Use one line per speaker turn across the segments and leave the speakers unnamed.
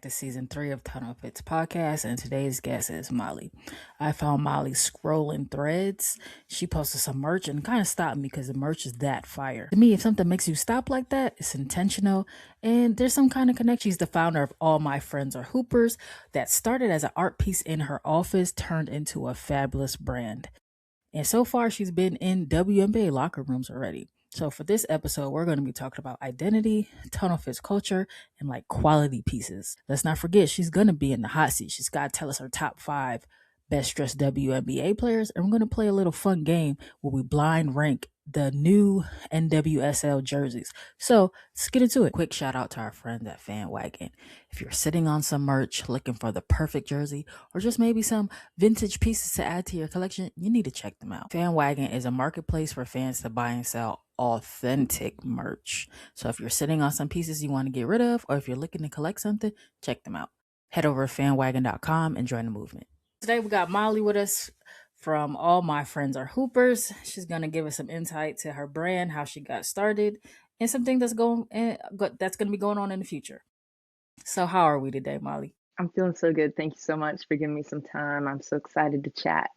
to season 3 of Tunnel Fits podcast, and today's guest is Molly. I found Molly scrolling threads. She posted some merch and kind of stopped me because the merch is that fire. To me, if something makes you stop like that, it's intentional and there's some kind of connection. She's the founder of All My Friends Are Hoopers that started as an art piece in her office, turned into a fabulous brand. And so far, she's been in WNBA locker rooms already. So for this episode, we're going to be talking about identity, tunnel fits culture, and like quality pieces. Let's not forget, she's going to be in the hot seat. She's got to tell us her top 5 best dressed WNBA players. And we're going to play a little fun game where we blind rank the new NWSL jerseys. So let's get into it. Quick shout out to our friends at FanWagon. If you're sitting on some merch looking for the perfect jersey or just maybe some vintage pieces to add to your collection, you need to check them out. FanWagon is a marketplace for fans to buy and sell authentic merch. So if you're sitting on some pieces you want to get rid of, or if you're looking to collect something, check them out. Head over to fanwagon.com and join the movement. Today we got Molly with us from All My Friends Are Hoopers. She's going to give us some insight to her brand, how she got started, and something that's going to be going on in the future. So how are we today, Molly?
I'm feeling so good. Thank you so much for giving me some time. I'm so excited to chat.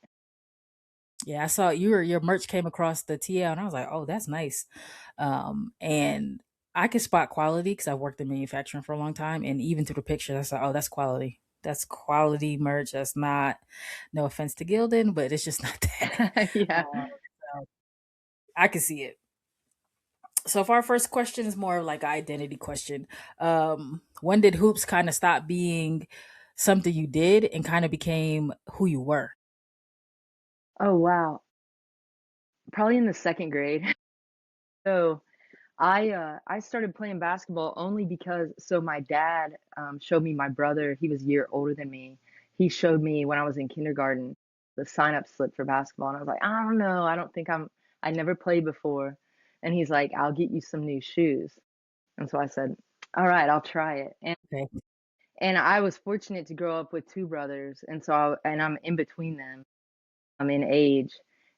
Yeah, I saw your merch came across the TL and I was like, oh, that's nice. And I could spot quality because I've worked in manufacturing for a long time. And even through the picture, I saw, oh, that's quality. That's quality merch. That's not, no offense to Gildan, but it's just not that.
Yeah.
So I can see it. So for our first question is more of like an identity question. When did hoops kind of stop being something you did and kind of became who you were?
Oh, wow. Probably in the second grade. So I started playing basketball only because my dad showed me my brother. He was a year older than me. He showed me when I was in kindergarten the sign up slip for basketball, and I was like, I don't know. I don't think I never played before. And he's like, I'll get you some new shoes. And so I said, all right, I'll try it.
Okay.
And I was fortunate to grow up with two brothers, and I'm in between them. I'm in age,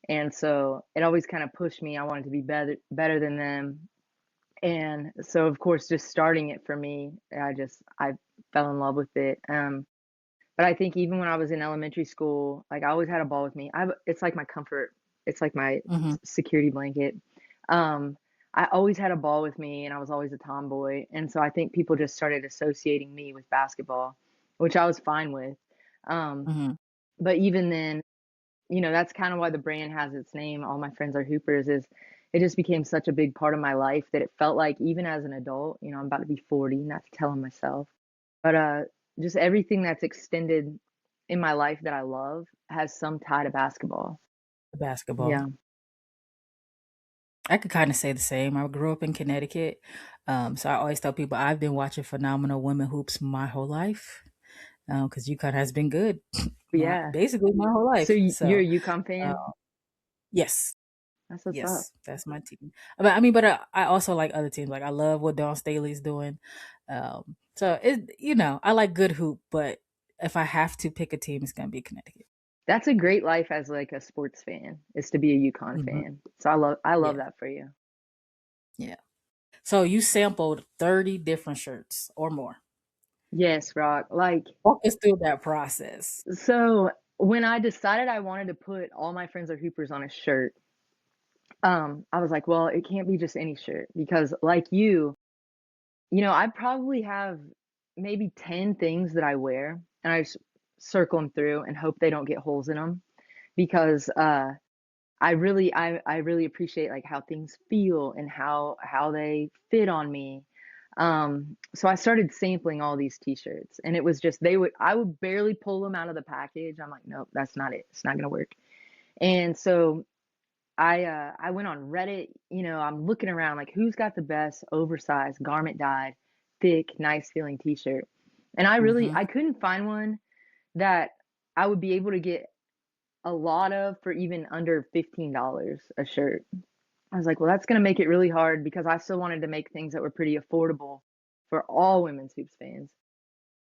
and so it always kind of pushed me. I wanted to be better than them, and so of course, just starting it for me, I fell in love with it. But I think even when I was in elementary school, like I always had a ball with me. It's like my comfort. It's like my
Mm-hmm.
security blanket. Um, I always had a ball with me, and I was always a tomboy. And so I think people just started associating me with basketball, which I was fine with. Um,
Mm-hmm.
but even then, that's kind of why the brand has its name. All My Friends Are Hoopers. Is it just became such a big part of my life that it felt like even as an adult, I'm about to be 40, not to tell on myself, but just everything that's extended in my life that I love has some tie to basketball.
Basketball.
Yeah.
I could kind of say the same. I grew up in Connecticut. So I always tell people I've been watching phenomenal women hoops my whole life. Because UConn has been good
Yeah.
basically my whole
So
life.
you're
So
a UConn
uh,
fan?
yes,
That's what's up.
yes, that's my team. But I also like other teams. Like I love what Dawn Staley's doing. So I like good hoop, but if I have to pick a team, it's gonna be Connecticut.
That's a great life as like a sports fan, is to be a UConn
Hmm.
fan. So I love
Yeah,
that for you.
yeah. So you sampled 30 different shirts or more.
Yes, Rock. Like,
Walk us through that process.
so when I decided I wanted to put All My Friends Are Hoopers on a shirt, I was like, well, it can't be just any shirt because like I probably have maybe 10 things that I wear and I just circle them through and hope they don't get holes in them because I really appreciate like how things feel and how they fit on me. So I started sampling all these t-shirts and it was just I would barely pull them out of the package. I'm like, nope, that's not it. It's not gonna work. And so I went on Reddit, I'm looking around like who's got the best oversized garment dyed, thick, nice feeling t-shirt. And
Hmm.
I couldn't find one that I would be able to get a lot of for even under $15 a shirt. I was like, well, that's going to make it really hard because I still wanted to make things that were pretty affordable for all women's hoops fans.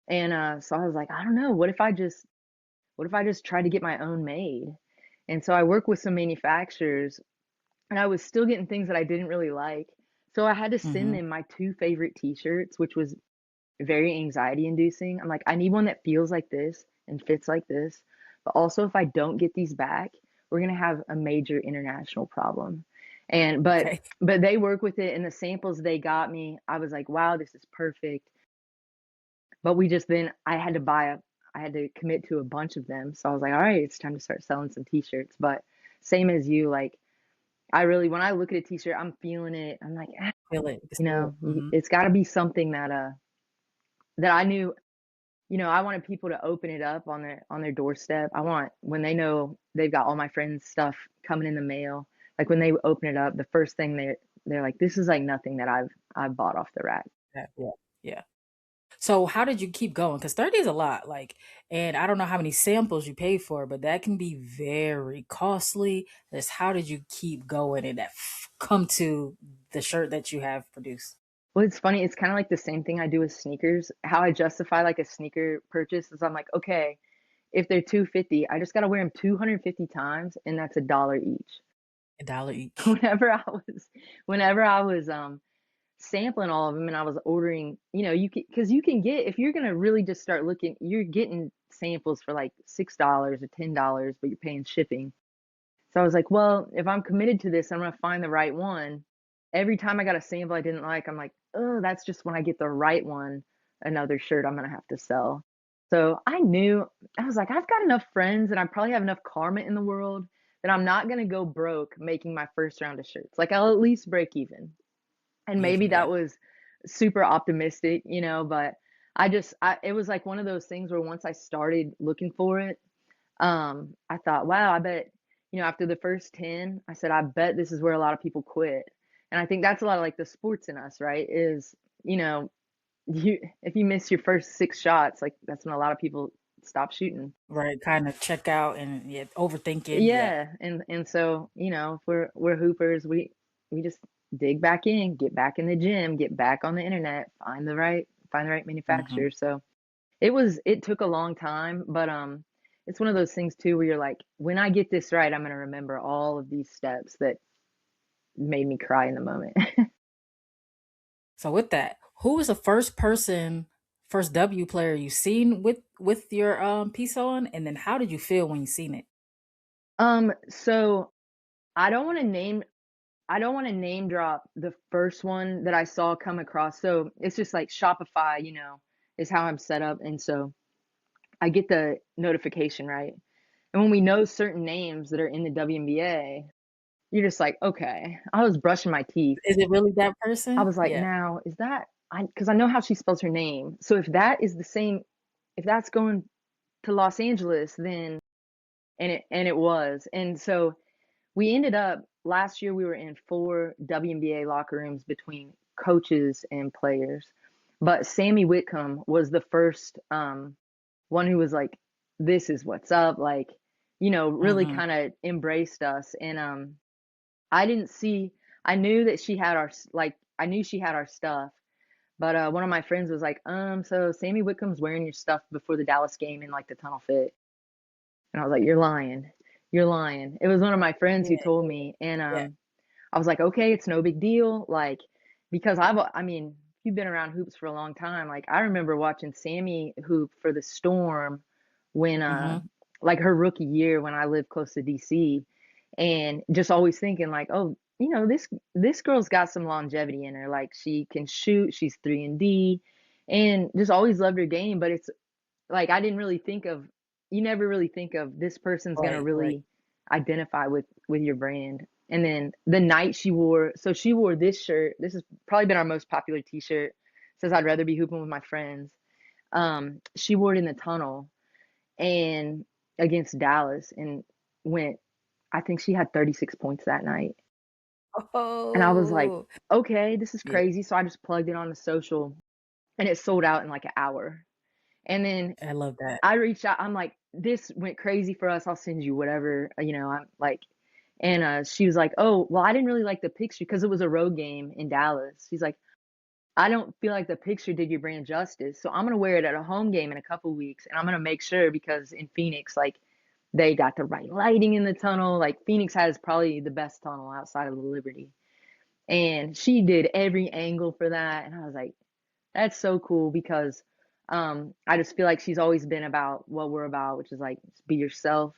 And so I was like, I don't know, what if I just try to get my own made? And so I work with some manufacturers and I was still getting things that I didn't really like. So I had to send
Hmm.
them my two favorite t-shirts, which was very anxiety inducing. I'm like, I need one that feels like this and fits like this. But also, if I don't get these back, we're gonna have a major international problem. And
Okay.
but they work with it, and the samples they got me, I was like, wow, this is perfect. But we just then I had to commit to a bunch of them. So I was like, all right, it's time to start selling some t-shirts. But same as you, like I really when I look at a t-shirt, I'm feeling it. I'm like, ah,
Feel it. You can
you
see
know,
it. Hmm.
it's got to be something that I knew, I wanted people to open it up on their doorstep. I want when they know they've got all my friends' stuff coming in the mail, like when they open it up, the first thing they're like, this is like nothing that I've bought off the rack.
Yeah. Yeah. So how did you keep going? Because 30 is a lot. Like, and I don't know how many samples you paid for, but that can be very costly. Just how did you keep going and come to the shirt that you have produced?
Well, it's funny. It's kind of like the same thing I do with sneakers. How I justify like a sneaker purchase is I'm like, okay, if they're 250, I just got to wear them 250 times and that's $1 each.
$1 each.
Whenever I was whenever I was sampling all of them and I was ordering, you can cuz you can get if you're going to really just start looking, you're getting samples for like $6 or $10, but you're paying shipping. So I was like, well, if I'm committed to this, I'm gonna find the right one. Every time I got a sample I didn't like, I'm like, oh, that's just when I get the right one, another shirt I'm gonna have to sell. So I knew, I was like, I've got enough friends and I probably have enough karma in the world that I'm not gonna go broke making my first round of shirts. Like I'll at least break even. And maybe
Even,
that
yeah.
was super optimistic, but it was like one of those things where once I started looking for it, I thought, wow, I bet, after the first 10, I said, I bet this is where a lot of people quit. And I think that's a lot of like the sports in us, right? Is, you know, if you miss your first 6 shots, like that's when a lot of people stop shooting.
Right. Kind of check out and yeah, overthinking. Yeah.
Yeah. And so, if we're hoopers, we just dig back in, get back in the gym, get back on the internet, find the right
Hmm.
manufacturer. So it took a long time, but it's one of those things too where you're like, when I get this right, I'm gonna remember all of these steps that made me cry in the moment.
So with that, who was the first W player you seen with your piece on, and then how did you feel when you seen it?
So I don't want to name I don't want to name drop the first one that I saw come across. So it's just like Shopify, is how I'm set up. And so I get the notification, right? And when we know certain names that are in the WNBA, you're just like, okay. I was brushing my teeth.
Is it really that
I
person?
was like,
Yeah.
now, is that because I know how she spells her name. So if that is the same, if that's going to Los Angeles, then and it was. And so we ended up last year we were in 4 WNBA locker rooms between coaches and players. But Sammy Whitcomb was the first one who was like, this is what's up, like, really
Hmm.
kind of embraced us. And I didn't see I knew that she had I knew she had our stuff. But one of my friends was like, so Sammy Whitcomb's wearing your stuff before the Dallas game in like the tunnel fit. And I was like, you're lying. You're lying. It was one of my friends
Yeah.
who told me. And
Yeah.
I was like, okay, it's no big deal. Like, because I mean, you've been around hoops for a long time. Like, I remember watching Sammy hoop for the Storm when,
Hmm.
like her rookie year when I lived close to DC, and just always thinking like, oh, this girl's got some longevity in her. Like, she can shoot. She's 3 and D, and just always loved her game. But it's like I didn't really think of you never really think of this person's gonna
Right. Right.
really identify with your brand. And then the night she wore this shirt. This has probably been our most popular t-shirt. Says I'd rather be hooping with my friends. She wore it in the tunnel and against Dallas and went, I think she had 36 points that night. And I was like,
Oh.
okay, this is
Yeah.
crazy. So I just plugged it on the social and it sold out in like an hour. And then
I love that.
I reached out. I'm like, this went crazy for us. I'll send you whatever, I'm like, and she was like, oh, well, I didn't really like the picture because it was a road game in Dallas. She's like, I don't feel like the picture did your brand justice. So I'm going to wear it at a home game in a couple weeks. And I'm going to make sure because in Phoenix, like, they got the right lighting in the tunnel. Like, Phoenix has probably the best tunnel outside of the Liberty. And she did every angle for that. And I was like, That's so cool because, I just feel like she's always been about what we're about, which is, like, just be yourself,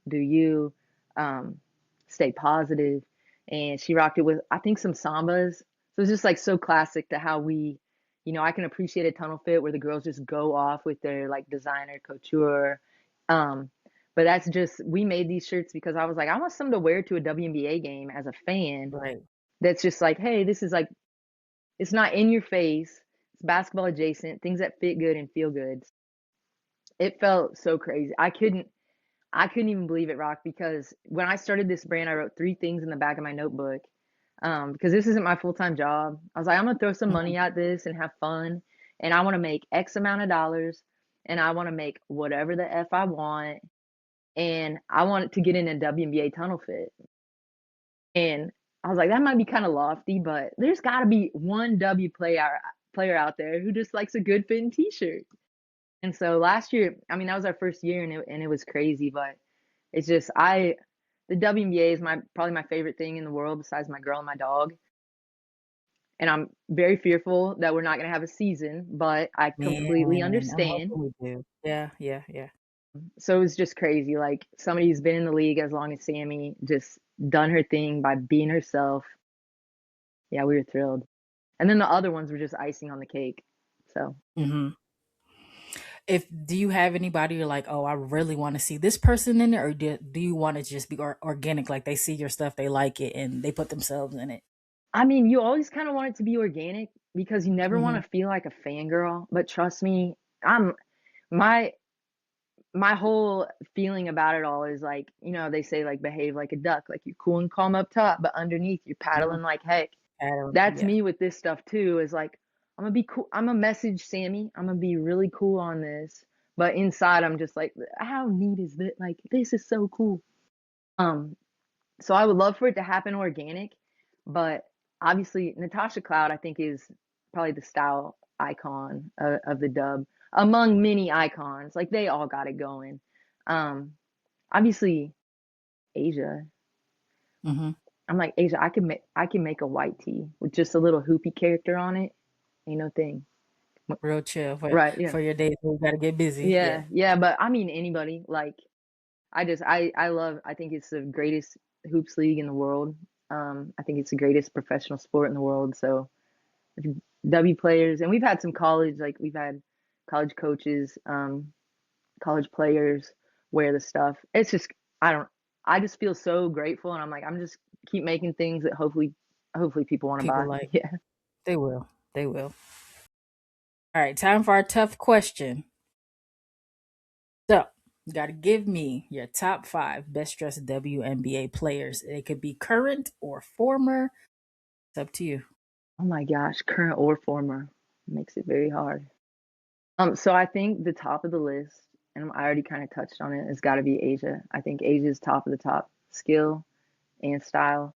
do you, um, stay positive, and she rocked it with, I think, some sambas. So it's just, like, so classic to how we, I can appreciate a tunnel fit where the girls just go off with their, like, designer couture, um, but that's just we made these shirts because I was like, "I want some to wear to a WNBA game as a fan."
Right.
That's just like, "Hey, this is, like, it's not in your face. It's basketball adjacent, things that fit good and feel good." It felt so crazy. I couldn't even believe it, Rock, because when I started this brand, I wrote 3 things in the back of my notebook, because this isn't my full-time job. I was like, "I'm gonna throw some
Mhm.
money at this and have fun, and I wanna make X amount of dollars, and I wanna make whatever the F I want, and I want it to get in a WNBA tunnel fit." And I was like, "That might be kinda lofty, but there's gotta be one player out there who just likes a good fitting t-shirt." And so last year, I mean, that was our first year and it was crazy, but it's just the WNBA is my probably my favorite thing in the world besides my girl and my dog, and I'm very fearful that we're not gonna have a season, but I completely
Man, I'm
understand.
hoping we do. Yeah, yeah, yeah.
So it was just crazy, like, somebody who's been in the league as long as Sammy, just done her thing by being herself. Yeah, we were thrilled. And then the other ones were just icing on the cake. So,
Mhm. If do you have anybody you're like, "Oh, I really wanna see this person in it," or do you want it to just be organic, like they see your stuff, they like it, and they put themselves in it?
I mean, you always kinda want it to be organic because you never
Mhm.
wanna feel like a fangirl, but trust me, I'm my my whole feeling about it all is like, they say, like, behave like a duck, like, you're cool and calm up top, but underneath you're
Mhm.
paddling like heck.
Adam,
That's
yeah.
me with this stuff too, is like, Imma be cool, Imma message Sammy, Imma be really cool on this, but inside I'm just like, "How neat is this? Like, this is so cool." Um, so I would love for it to happen organic, but obviously Natasha Cloud, I think, is probably the style icon of the dub among many icons. Like they all got it going. Um, obviously Asia.
Mhm.
I'm like Asia. I can make a white tee with just a little hoopy character on it. Ain't no thing.
Real chill
Right? Yeah.
for your days where you gotta get busy, yeah.
Yeah. Yeah. But I mean anybody. Like I think it's the greatest hoops league in the world. I think it's the greatest professional sport in the world. So if W players, and we've had some college, like we've had college coaches, college players wear the stuff. It's just I don't. I just feel so grateful, and I'm like I'm just keep making things that hopefully people want to
People
buy.
like
Yeah.
they will, they will. Alright, time for our tough question. So, you gotta give me your top 5 best dressed WNBA players. It could be current or former. It's up to you.
Oh my gosh, current or former makes it very hard. So I think the top of the list, and I already kind of touched on it, has got to be Asia. I think Asia's top of the top, skill and style.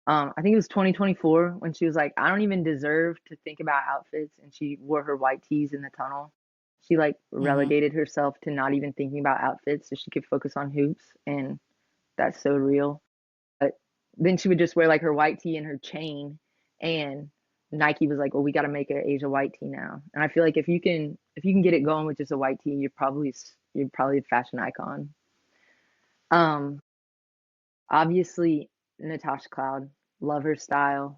I think it was 2024 when she was like, I don't even deserve to think about outfits, and she wore her white tees in the tunnel. She like
Mhm.
relegated herself to not even thinking about outfits so she could focus on hoops, and that's so real. But then she would just wear like her white tee and her chain, and Nike was like, "Well, we got to make an Asia white tee now." And I feel like if you can get it going with just a white tee, you're probably a fashion icon. Um, Obviously Natasha Cloud, love her style.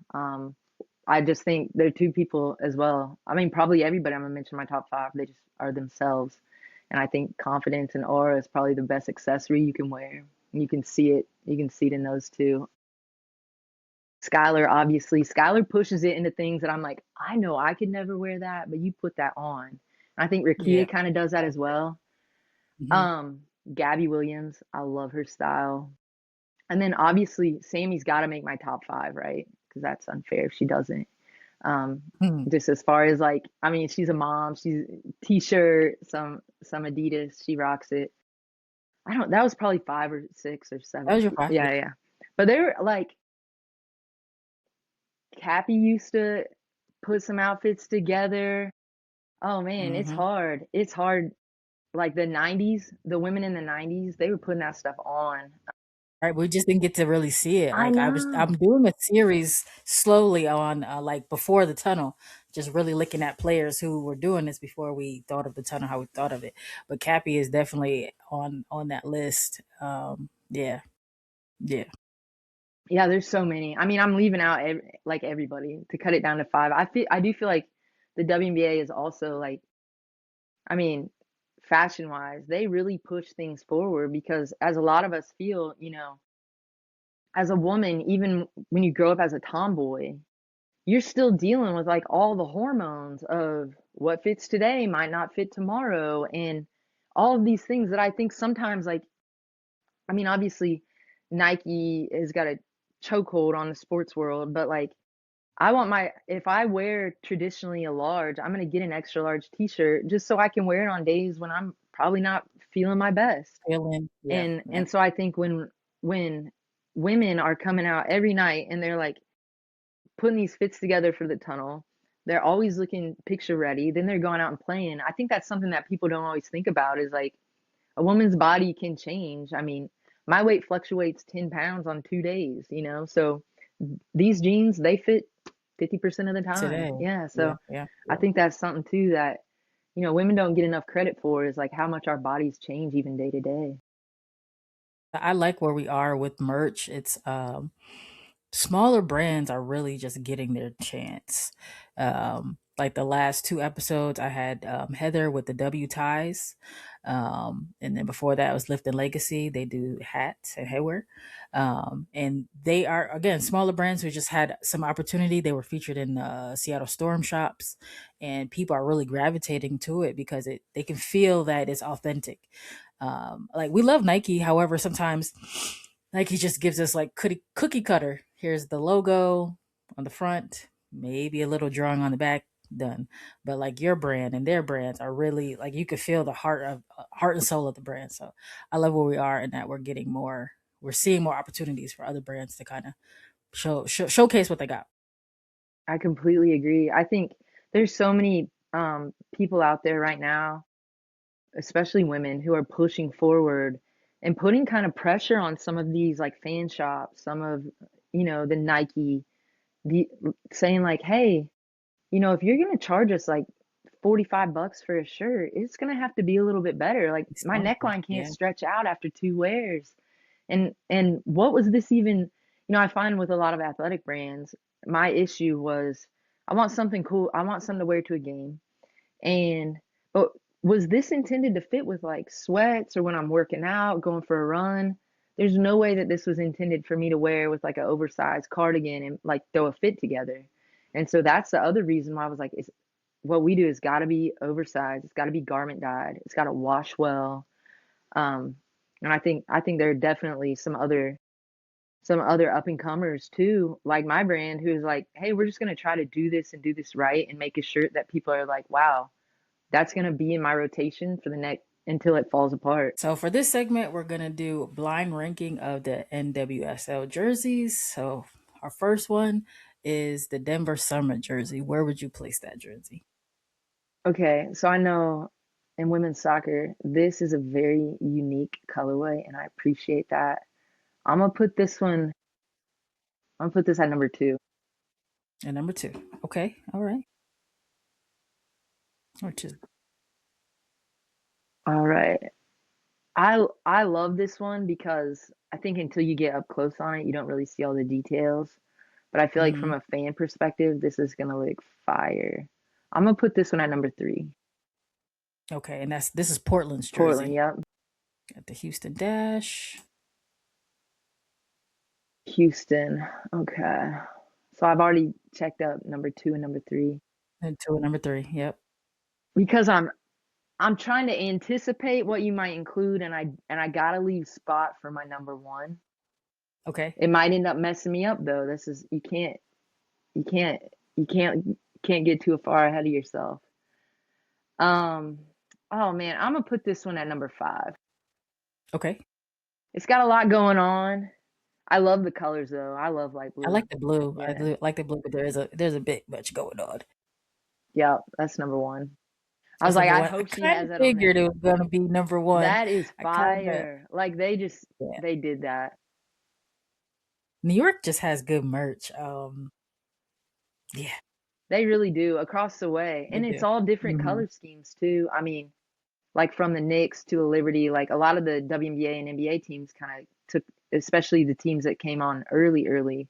I just think they're two people as well. I mean, probably everybody I'm gonna mention my top five. They just are themselves, and I think confidence and aura is probably the best accessory you can wear. You can see it. You can see it in those two. Skylar, obviously, Skylar pushes it into things that I'm like, I know I could never wear that, but you put that on. And I think
Yeah.
Rakia kind of does that as well.
Mhm.
Um, Gabby Williams, I love her style. And then obviously Sammy's got to make my top five, right? Because that's unfair if she doesn't. Um,
Mhm.
just as far as like, I mean, she's a mom. She's t-shirt, some Adidas. She rocks it. I don't. That was probably five or six or
That
seven.
was your 5, yeah.
Yeah, yeah. But they're like Cappy used to put some outfits together. Oh man, it's
Mhm.
hard. It's hard. Like the '90s, the women in the '90s, they were putting that stuff on.
Right, we just didn't get to really see it.
I
Like, I'm
know.
doing a series slowly on, like, Before the Tunnel. just really looking at players who were doing this before we thought of the ton of how we thought of it. But Cappy is definitely on that list. Yeah, yeah.
Yeah, there's so many. I mean, I'm leaving out like everybody to cut it down to five. I do feel like the WNBA is also like, I mean, fashion wise, they really push things forward because as a lot of us feel, as a woman, even when you grow up as a tomboy, you're still dealing with like all the hormones of what fits today might not fit tomorrow and all of these things that I think sometimes like, I mean, obviously Nike has got a chokehold on the sports world, but like I want my if I wear traditionally a large, I'm gonna get an extra large t-shirt just so I can wear it on days when I'm probably not feeling my best.
Feeling, yeah, yeah.
And so I think when women are coming out every night and they're like putting these fits together for the tunnel, they're always looking picture ready, then they're going out and playing. I think that's something that people don't always think about is like a woman's body can change. I mean, my weight fluctuates 10 pounds on 2 days, so these jeans, they fit 50% of the time.
Today,
Yeah.
yeah,
So
yeah,
I
yeah.
think that's something too that, women don't get enough credit for is like how much our bodies change even day to day.
I like where we are with merch. It's smaller brands are really just getting their chance. Like the last two episodes, I had Heather with the W ties, and then before that was Lift and Legacy. They do hats and headwear, and they are again smaller brands who just had some opportunity. They were featured in Seattle Storm shops, and people are really gravitating to it because they can feel that it's authentic. Like we love Nike, however, sometimes Nike just gives us like cookie cutter. Here's the logo on the front, maybe a little drawing on the back, done. But like your brand and their brands are really like you could feel the heart and soul of the brand. So I love where we are and that we're seeing more opportunities for other brands to kind of showcase what they got.
I completely agree. I think there's so many people out there right now, especially women, who are pushing forward and putting kind of pressure on some of these like fan shops, some of, the Nike, the saying like, hey, if you're gonna charge us like 45 bucks for a shirt, it's gonna have to be a little bit better. Like my
Exposure.
neckline can't
Yeah.
stretch out after two wears. And what was this even, I find with a lot of athletic brands, my issue was I want something cool. I want something to wear to a game. And but was this intended to fit with like sweats or when I'm working out, going for a run? There's no way that this was intended for me to wear with like an oversized cardigan and like throw a fit together. And so that's the other reason why I was like, it's what we do has got to be oversized. It's got to be garment dyed. It's got to wash well. Um, and I think there are definitely some other up and comers too, like my brand, who's like, hey, we're just gonna try to do this and do this right and make a shirt that people are like, wow, that's gonna be in my rotation for the next until it falls apart.
So for this segment, we're gonna do blind ranking of the NWSL jerseys. So our first one is the Denver Summer jersey. Where would you place that jersey?
Okay, so I know in women's soccer, this is a very unique colorway, and I appreciate that. I'm gonna put this one. I'm gonna put this at number two.
And number two. Okay, all right. Or two.
All right. I love this one because I think until you get up close on it, you don't really see all the details. But I feel like from
Hmm.
a fan perspective, this is gonna look fire. I'm gonna put this one at number three.
Okay, and this is Portland's
Portland,
jersey.
yep.
Got the Houston dash.
Houston. Okay. So I've already checked up number two and number three
And two and number three. Yep.
because I'm trying to anticipate what you might include and I gotta leave spot for my number one.
Okay.
It might end up messing me up though. This is you can't you can't get too far ahead of yourself. Um oh man, I'm gonna put this one at number five.
Okay.
It's got a lot going on. I love the colors though. I love light
I
blue.
like the blue.
Yeah.
Like the blue, but there's a bit much going on.
Yeah, that's number one. I was
That's
like,
number
I
one. I
hope she
kind
has
of
that on
figured
there.
it was gonna be number one.
That is
I kind of
fire. Like
yeah.
they did that.
New York just has good merch. Yeah.
They really do across the way.
They
And it's
do.
all different
Mhm.
color schemes too. I mean, like from the Knicks to the Liberty, like a lot of the WNBA and NBA teams kind of took, especially the teams that came on early,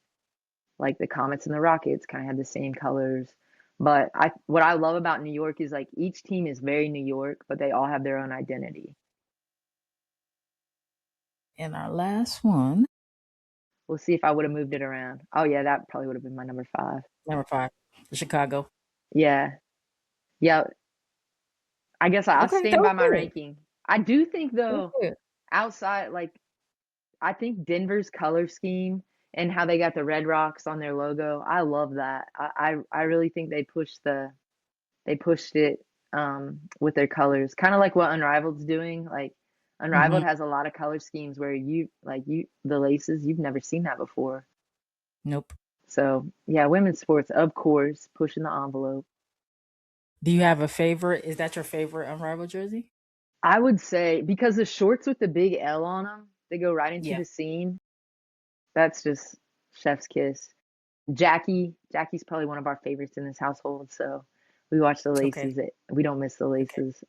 like the Comets and the Rockets kind of had the same colors. But what I love about New York is like each team is very New York, but they all have their own identity.
And our last one,
We'll see if I would have moved it around. Oh yeah, that probably would have been my number 5.
number 5, Chicago.
Yeah. Yeah. I guess I'll
Okay, that
stand
was
by my
good.
ranking. I do think
That was
though,
good.
outside like I think Denver's color scheme and how they got the red rocks on their logo, I love that. I really think they pushed it with their colors. Kind of like what Unrivaled's doing. Like Unrivaled
Mhm.
has a lot of color schemes where you the laces, you've never seen that before.
Nope.
So yeah, women's sports, of course, pushing the envelope.
Do you have a favorite? Is that your favorite Unrivaled jersey?
I would say because the shorts with the big L on them, they go right into
Yeah.
the seam. That's just chef's kiss. Jackie's probably one of our favorites in this household, so we watch the
Okay.
laces. We don't miss the
Okay.
laces.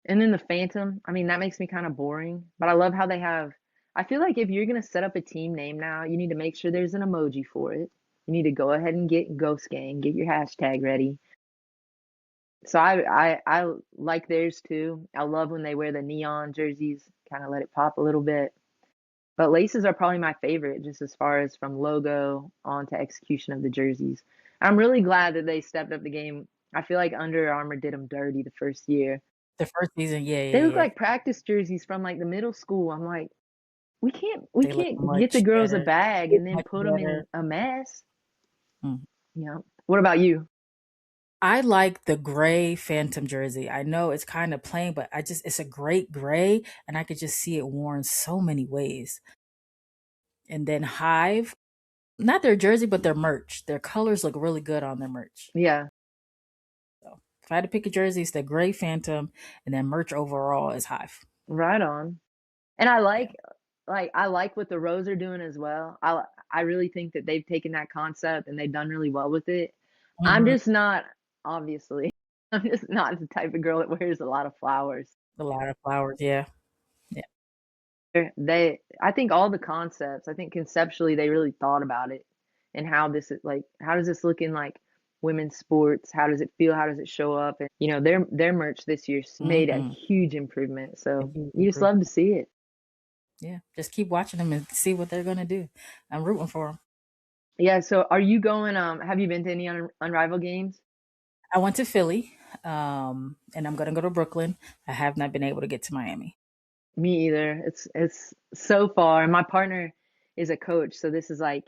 And then the Phantom, I mean, that makes me kind of boring, but I love how they have. I feel like if you're gonna set up a team name now, you need to make sure there's an emoji for it. You need to go ahead and get Ghost Gang, get your hashtag ready. So I like theirs too. I love when they wear the neon jerseys, kind of let it pop a little bit. But laces are probably my favorite, just as far as from logo on to execution of the jerseys. I'm really glad that they stepped up the game. I feel like Under Armour did them dirty the first year.
The first season, yeah,
They
yeah,
look
yeah.
like practice jerseys from like the middle school. I'm like, we
They look
can't get the
much
girls a
better.
bag
Look
and then
much
put them
better.
in a mess.
Mm.
What about you?
I like the gray Phantom jersey. I know it's kind of plain, but it's a great gray, and I could just see it worn so many ways. And then Hive, not their jersey, but their merch. Their colors look really good on their merch.
Yeah,
So if I had to pick a jersey, it's the gray Phantom, and then merch overall is Hive.
right on. And I
Yeah.
I like what the Rose are doing as well. I really think that they've taken that concept and they've done really well with it. I'm
Hmm.
just not, obviously, I'm just not the type of girl that wears a lot of flowers.
A lot of flowers. Yeah. Yeah.
I think all the concepts, I think conceptually they really thought about it and how this is like, how does this look in like women's sports? How does it feel? How does it show up? And their merch this year's made a
Hmm.
huge improvement.
A
So
huge
you just love to
improvement.
see it.
Yeah. Just keep watching them and see what they're gonna do. I'm rooting for them.
Yeah. So are you going? Have you been to any Unrivaled games?
I went to Philly, and I'm gonna go to Brooklyn. I have not been able to get to Miami.
Me either. It's so far. My partner is a coach, so this is like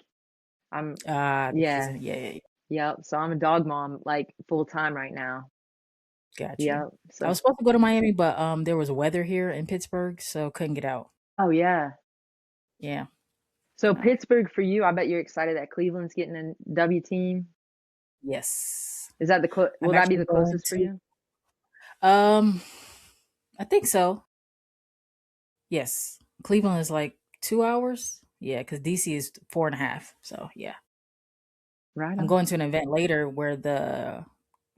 I'm
This
yeah,
isn't. Yeah, yeah, yeah.
yep. So I'm a dog mom like full time right now.
Got you.
Yep.
I
So
was supposed to go to Miami, but there was weather here in Pittsburgh, so couldn't get out.
oh yeah.
Yeah.
So
No.
Pittsburgh for you, I bet you're excited that Cleveland's getting a W team.
Yes.
Is that will
I'm
that be
actually
the
going
closest for
to.
you?
Um, I think so. Yes. Cleveland is like 2 hours. Yeah, because DC is 4.5. So yeah.
Right
I'm
on.
going to an event later where the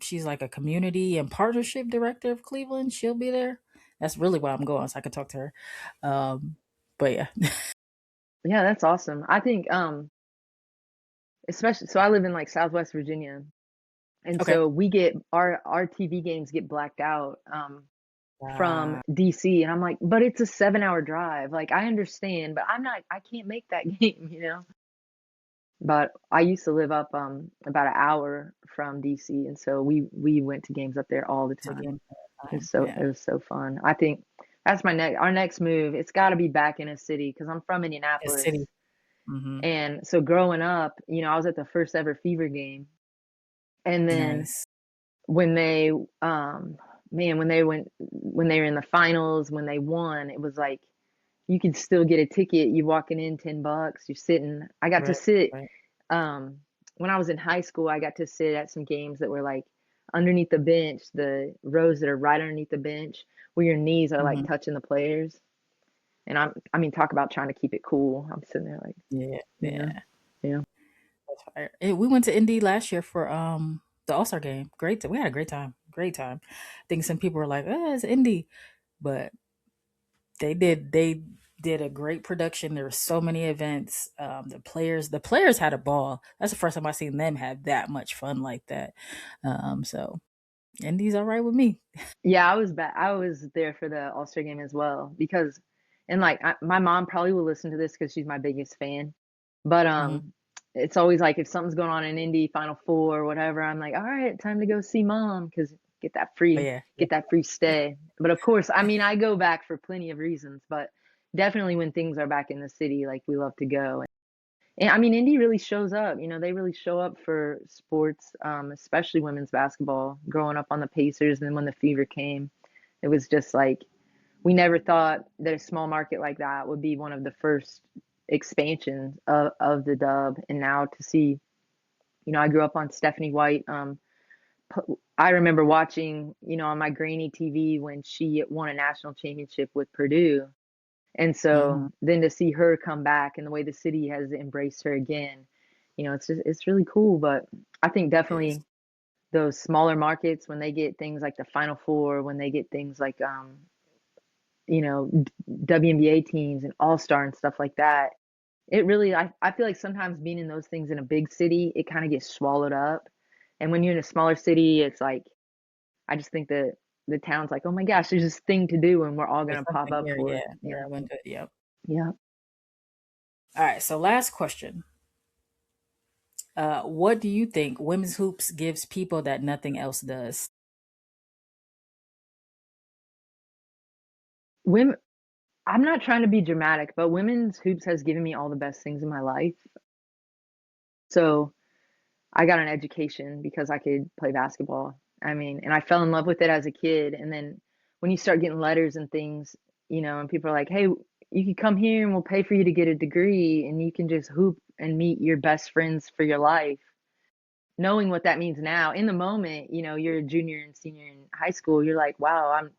she's like a community and partnership director of Cleveland. She'll be there. That's really why I'm going, so I can talk to her. Um, but yeah.
Yeah, that's awesome. I think especially so I live in like Southwest Virginia, and
Okay.
so we get our TV games get blacked out. From
Uh,
DC, and I'm like, but it's a 7-hour drive. Like I understand, but I can't make that game. But I used to live up about an hour from DC, and so we went to games up there all the
to
time.
game time. Yeah.
It was so fun. I think that's our next move. It's got to be back in a city because I'm from
A
Indianapolis,
city. Hmm.
and so growing up, I was at the first ever Fever game, and then
Nice.
when they man when they were in the finals when they won, it was like you could still get a ticket. You walking in $10. You're sitting. I got to
Right.
sit
Right.
um when I was in high school. I got to sit at some games that were like underneath the bench, the rows that are right underneath the bench, where your knees are like
Hmm.
touching the players. And I mean, talk about trying to keep it cool. I'm sitting there like,
Yeah.
yeah,
Yeah.
yeah.
We went to Indy last year for the All Star game. We had a great time. Great time. I think some people were like, "Oh, it's Indy," but they did a great production. There were so many events. The players had a ball. That's the first time I seen them have that much fun like that. So Indy's all right with me.
Yeah, I was there for the All-Star game as well because, and like my mom probably will listen to this because she's my biggest fan. But
Hmm.
it's always like if something's going on in Indy Final Four or whatever, I'm like, all right, time to go see mom because get that
But
free
yeah, yeah,
get that free stay. But of course, I mean, I go back for plenty of reasons, but definitely when things are back in the city, like we love to go. And I mean, Indy really shows up. You know, they really show up for sports, especially women's basketball. Growing up on the Pacers, and then when the Fever came, it was just like we never thought that a small market like that would be one of the first expansions of the Dub. And now to see, you know, I grew up on Stephanie White. I remember watching, you know, on my grainy TV when she won a national championship with Purdue. And so
hmm
then to see her come back and the way the city has embraced her again, you know, it's really cool. But I think
it is.
definitely those smaller markets when they get things like the Final Four, when they get things like you know, WNBA teams and All Star and stuff like that, it really I feel like sometimes being in those things in a big city, it kind of gets swallowed up. And when you're in a smaller city, it's like I just think that the town's like, oh my gosh, there's this thing to do and we're all
There's
gonna pop
something
up
here.
for it.
Yeah,
Yeah.
yeah. I went to. Yep.
Yeah.
All right. So last question. What do you think women's hoops gives people that nothing else does?
Women I'm not trying to be dramatic, but women's hoops has given me all the best things in my life. So I got an education because I could play basketball. I mean, and I fell in love with it as a kid. And then when you start getting letters and things, you know, and people are like, hey, you can come here and we'll pay for you to get a degree and you can just hoop and meet your best friends for your life. Knowing what that means now, in the moment, you know, you're a junior and senior in high school, you're like, wow,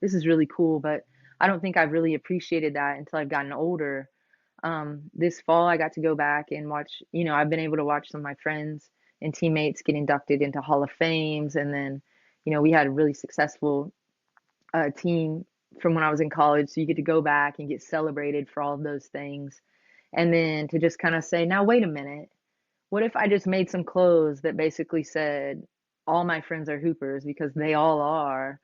this is really cool. But I don't think I've really appreciated that until I've gotten older. This fall, I got to go back and watch, you know, I've been able to watch some of my friends and teammates get inducted into Hall of Fames. And then, you know, we had a really successful team from when I was in college. So you get to go back and get celebrated for all of those things. And then to just kind of say, now, wait a minute. What if I just made some clothes that basically said, all my friends are hoopers because they all are,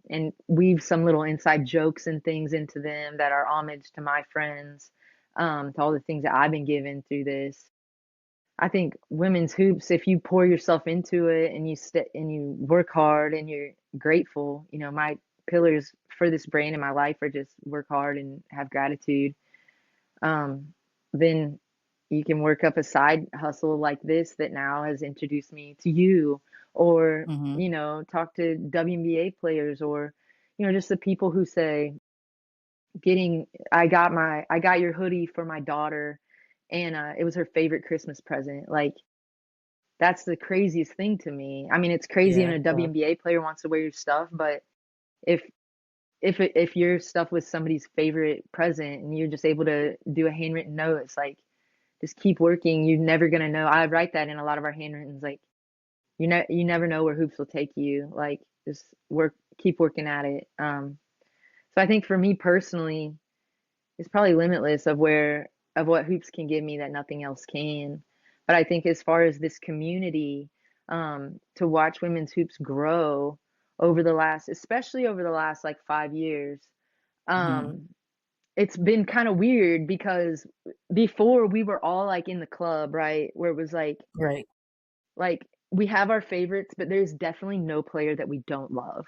and weave some little inside jokes and things into them that are homage to my friends, to all the things that I've been given through this. I think women's hoops, if you pour yourself into it and and you work hard and you're grateful, you know, my pillars for this brand in my life are just work hard and have gratitude. Um, then you can work up a side hustle like this that now has introduced me to you, or,
Hmm.
you know, talk to WNBA players, or, you know, just the people who say, I got your hoodie for my daughter and it was her favorite Christmas present. Like, that's the craziest thing to me. I mean, it's crazy
Yeah,
when a
that's tough.
WNBA player wants to wear your stuff, but if if your stuff was somebody's favorite present and you're just able to do a handwritten note, it's like just keep working. You're never gonna know. I write that in a lot of our handwrittens, like you never know where hoops will take you. Like just keep working at it. So I think for me personally, it's probably limitless of what hoops can give me that nothing else can. But I think as far as this community, to watch women's hoops grow especially over the last like 5 years,
Hmm.
um, it's been kind of weird because before we were all like in the club, right? Where it was
Right.
like we have our favorites, but there's definitely no player that we don't love.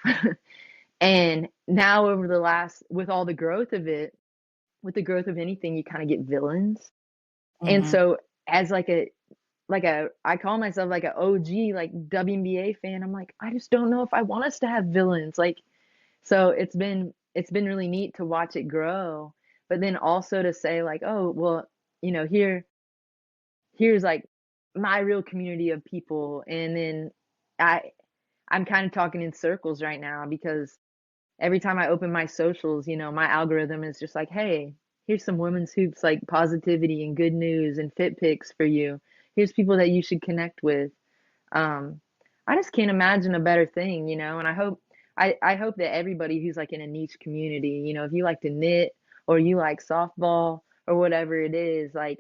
And now over the last with all the growth of it, with the growth of anything, you kind of get villains. And
Hmm.
so as I call myself like an OG like WNBA fan, I'm like, I just don't know if I want us to have villains. Like so it's been really neat to watch it grow, but then also to say like, oh, well, you know, here's like my real community of people. And then I I'm kind of talking in circles right now because every time I open my socials, you know, my algorithm is just like, hey, here's some women's hoops like positivity and good news and fit pics for you. here's people that you should connect with. Um, I just can't imagine a better thing, you know, and I hope that everybody who's like in a niche community, you know, if you like to knit or you like softball or whatever it is, like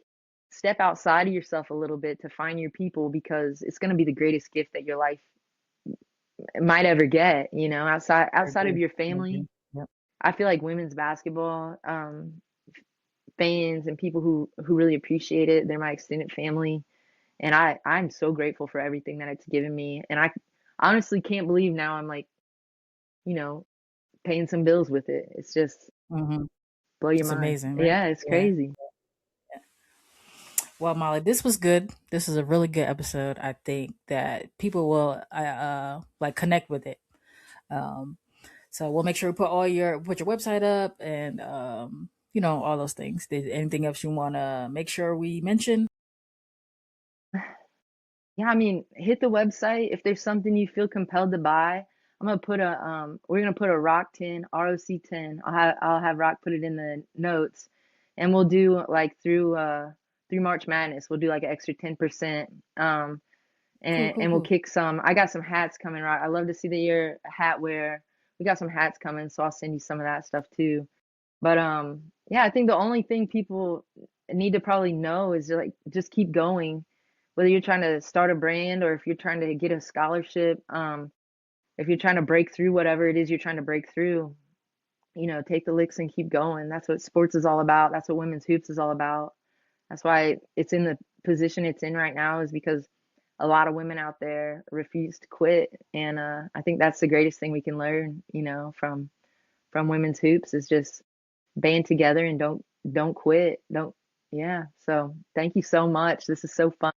step outside of yourself a little bit to find your people because it's going to be the greatest gift that your life might ever get, you know,
I
outside of
agree.
your
I
family.
agree. Yep.
I feel like women's basketball fans and people who really appreciate it, they're my extended family, and I'm so grateful for everything that it's given me, and I honestly can't believe now I'm like, you know, paying some bills with it. It's just
Hmm.
blow your
It's
mind.
amazing, right?
Yeah, it's
Yeah.
crazy.
Well, Molly, this was good. This is a really good episode. I think that people will like connect with it. Um, so we'll make sure we put your website up and all those things. Did anything else you want to make sure we mention?
Yeah, I mean, hit the website if there's something you feel compelled to buy. We're gonna put a Rock 10, ROC 10. I'll have Rock put it in the notes, and we'll do like through March Madness, we'll do like an extra 10%.
Cool,
And
cool,
we'll
cool.
kick some. I got some hats coming, right? I love to see your hat wear. We got some hats coming, so I'll send you some of that stuff too. But yeah, I think the only thing people need to probably know is like just keep going. Whether you're trying to start a brand or if you're trying to get a scholarship, if you're trying to break through whatever it is you're trying to break through, you know, take the licks and keep going. That's what sports is all about. That's what women's hoops is all about. That's why it's in the position it's in right now is because a lot of women out there refuse to quit, and I think that's the greatest thing we can learn, you know, from women's hoops is just band together and don't quit. Don't Yeah. So thank you so much. This is so fun.